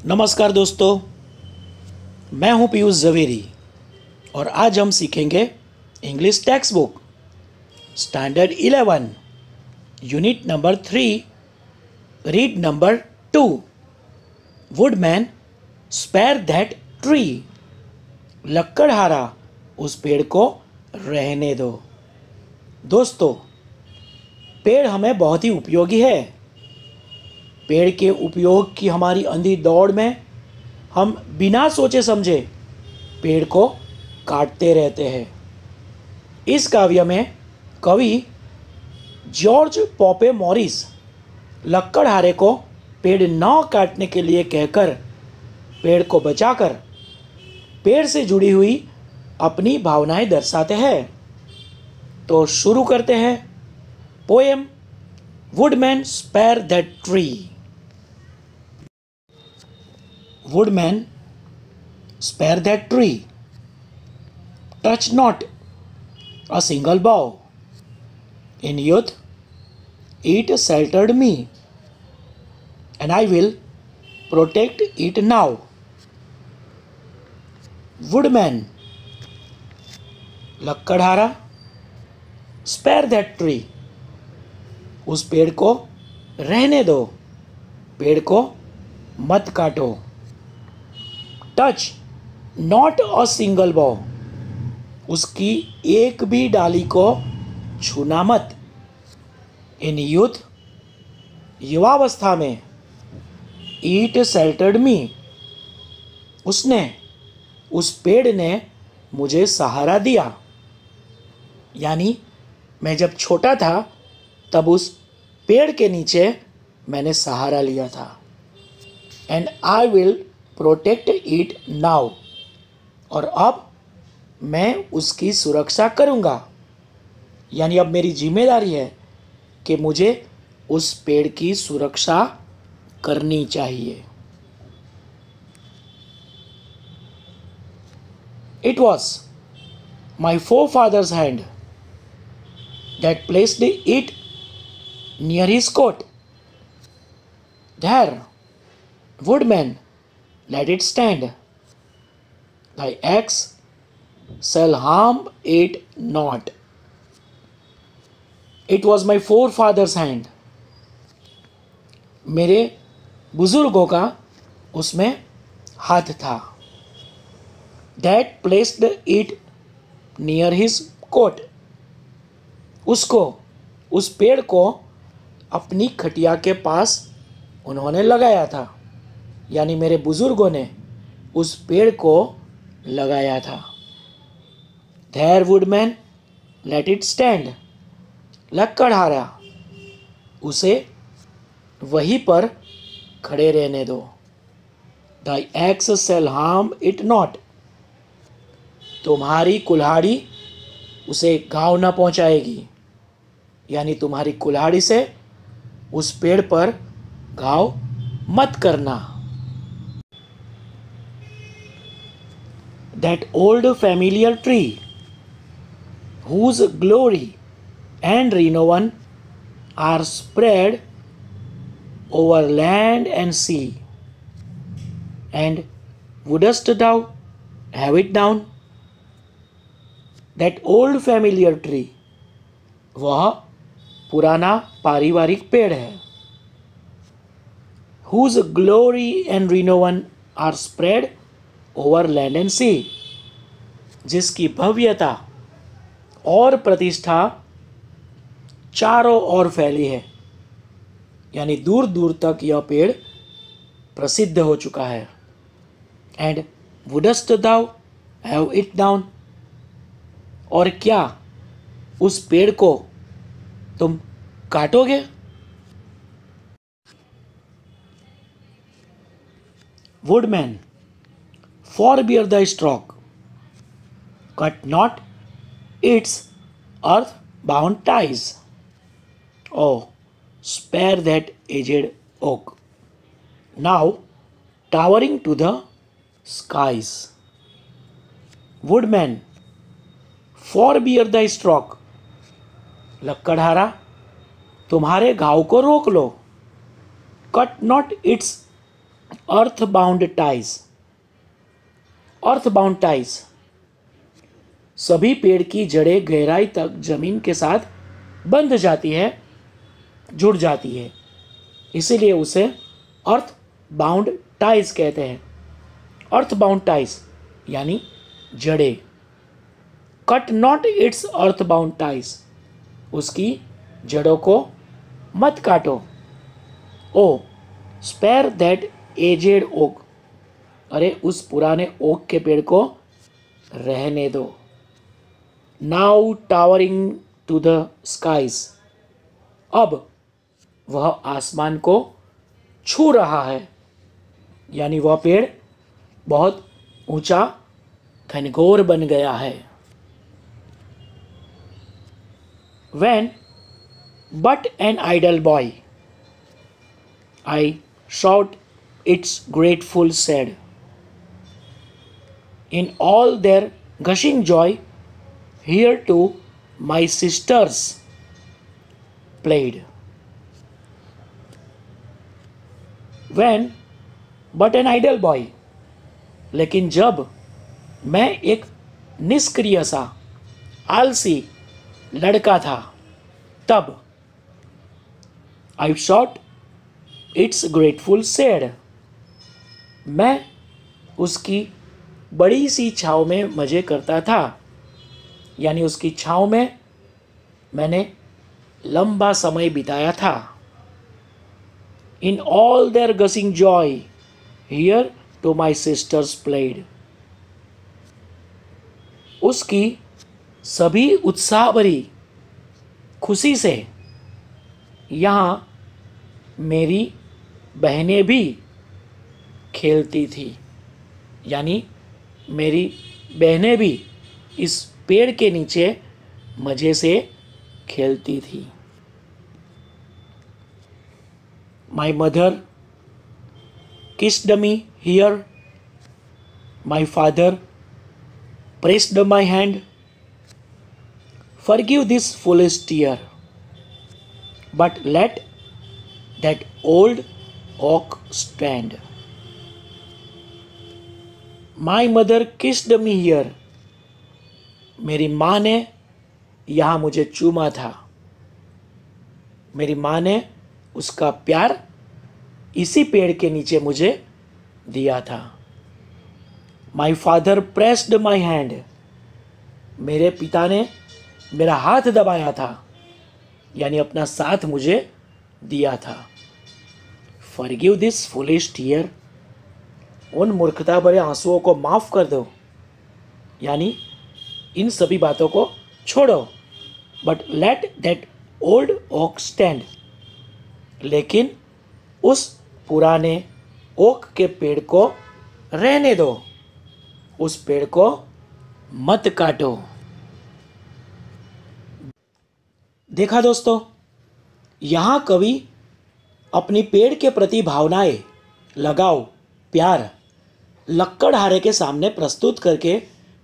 नमस्कार दोस्तों, मैं हूं पीयूष जवेरी और आज हम सीखेंगे English text book standard 11 unit number 3 read number 2 woodman spare that tree. लकड़हारा उस पेड़ को रहने दो। दोस्तों, पेड़ हमें बहुत ही उपयोगी है। पेड़ के उपयोग की हमारी अंधी दौड़ में हम बिना सोचे समझे पेड़ को काटते रहते हैं। इस काव्य में कवि जॉर्ज पॉपे मॉरिस लकड़हारे को पेड़ न काटने के लिए कहकर पेड़ को बचाकर पेड़ से जुड़ी हुई अपनी भावनाएं दर्शाते हैं। तो शुरू करते हैं poem woodman spare that tree. Woodman, spare that tree. Touch not a single bough. In youth, it sheltered me, and I will protect it now. Woodman, लकड़हारा, spare that tree. उस पेड़ को रहने दो, पेड़ को मत काटो। टच नॉट अ सिंगल बॉ, उसकी एक भी डाली को छूना मत। इन यूथ, युवावस्था में, ईट शेल्टर्ड मी, उसने, उस पेड़ ने मुझे सहारा दिया। यानी मैं जब छोटा था तब उस पेड़ के नीचे मैंने सहारा लिया था। And I will protect it now, और अब मैं उसकी सुरक्षा करूँगा। यानी अब मेरी जिम्मेदारी है कि मुझे उस पेड़ की सुरक्षा करनी चाहिए। It was my forefather's hand that placed it near his coat. There, woodman, let it stand. Thy axe shall harm it not. It was my forefather's hand. मेरे बुजुर्गों का उसमें हाथ था। That placed it near his coat. उसको, उस पेड़ को अपनी खटिया के पास उन्होंने लगाया था। यानी मेरे बुजुर्गों ने उस पेड़ को लगाया था। There woodman, let it stand. लकड़हारा, उसे वहीं पर खड़े रहने दो। Thy axe shall harm it not. तुम्हारी कुल्हाड़ी उसे घाव न पहुंचाएगी। यानी तुम्हारी कुल्हाड़ी से उस पेड़ पर घाव मत करना। That old familiar tree, whose glory and renown are spread over land and sea, and wouldst thou have it down? That old familiar tree, वह पुराना पारिवारिक पेड़ है। Whose glory and renown are spread over land and sea, जिसकी भव्यता और प्रतिष्ठा चारों ओर फैली है। यानी दूर दूर तक यह पेड़ प्रसिद्ध हो चुका है। And wouldst thou have it down, और क्या उस पेड़ को तुम काटोगे? Woodman, forbear thy stroke, cut not its earth-bound ties. Oh, spare that aged oak, now towering to the skies. Woodman, forbear thy stroke. लकड़हारा, तुम्हारे घाव को रोक लो। Cut not its earth bound ties. Earth bound ties, सभी पेड़ की जड़ें गहराई तक जमीन के साथ बंध जाती है, जुड़ जाती है, इसीलिए उसे अर्थ बाउंड टाइज कहते हैं। अर्थ बाउंड टाइज यानी जड़ें। Cut not its earth bound ties, उसकी जड़ों को मत काटो। O spare that aged oak, अरे उस पुराने ओक के पेड़ को रहने दो। Now towering to the skies, अब वह आसमान को छू रहा है, यानी वह पेड़ बहुत ऊंचा घनघोर बन गया है। When but an idle boy, I shout its grateful said. In all their gushing joy, here too my sisters played. When but an idle boy, लेकिन जब मैं एक निष्क्रिय सा आलसी लड़का था, तब I shot its grateful shade, मैं उसकी बड़ी सी छाँव में मज़े करता था, यानी उसकी छाँव में मैंने लंबा समय बिताया था। In all their gushing joy, here to my sisters played. उसकी सभी उत्साह भरी खुशी से यहाँ मेरी बहनें भी खेलती थी, यानी मेरी बहनें भी इस पेड़ के नीचे मज़े से खेलती थी। My mother kissed me here, my father pressed my hand. Forgive this foolish tear, but let that old oak stand. My mother kissed me here, मेरी माँ ने यहाँ मुझे चूमा था। मेरी माँ ने उसका प्यार इसी पेड़ के नीचे मुझे दिया था। My father pressed my hand, मेरे पिता ने मेरा हाथ दबाया था, यानी अपना साथ मुझे दिया था। फॉरगिव दिस फुलिश टीयर, उन मूर्खता भरे आंसुओं को माफ़ कर दो, यानी इन सभी बातों को छोड़ो। But let that old oak stand, लेकिन उस पुराने ओक के पेड़ को रहने दो, उस पेड़ को मत काटो। देखा दोस्तों, यहाँ कवि अपनी पेड़ के प्रति भावनाएं, लगाव, प्यार लक्कड़हारे के सामने प्रस्तुत करके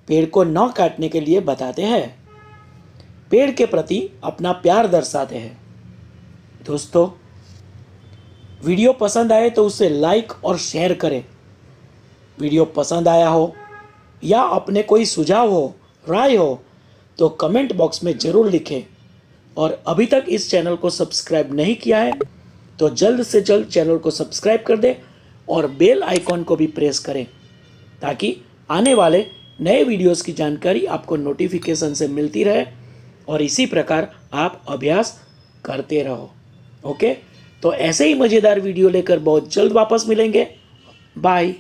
पेड़ को न काटने के लिए बताते हैं, पेड़ के प्रति अपना प्यार दर्शाते हैं। दोस्तों, वीडियो पसंद आए तो उसे लाइक और शेयर करें। वीडियो पसंद आया हो या अपने कोई सुझाव हो, राय हो, तो कमेंट बॉक्स में ज़रूर लिखें। और अभी तक इस चैनल को सब्सक्राइब नहीं किया है तो जल्द से जल्द चैनल को सब्सक्राइब कर दें और बेल आइकॉन को भी प्रेस करें, ताकि आने वाले नए वीडियोस की जानकारी आपको नोटिफिकेशन से मिलती रहे और इसी प्रकार आप अभ्यास करते रहो। ओके, तो ऐसे ही मज़ेदार वीडियो लेकर बहुत जल्द वापस मिलेंगे। बाय।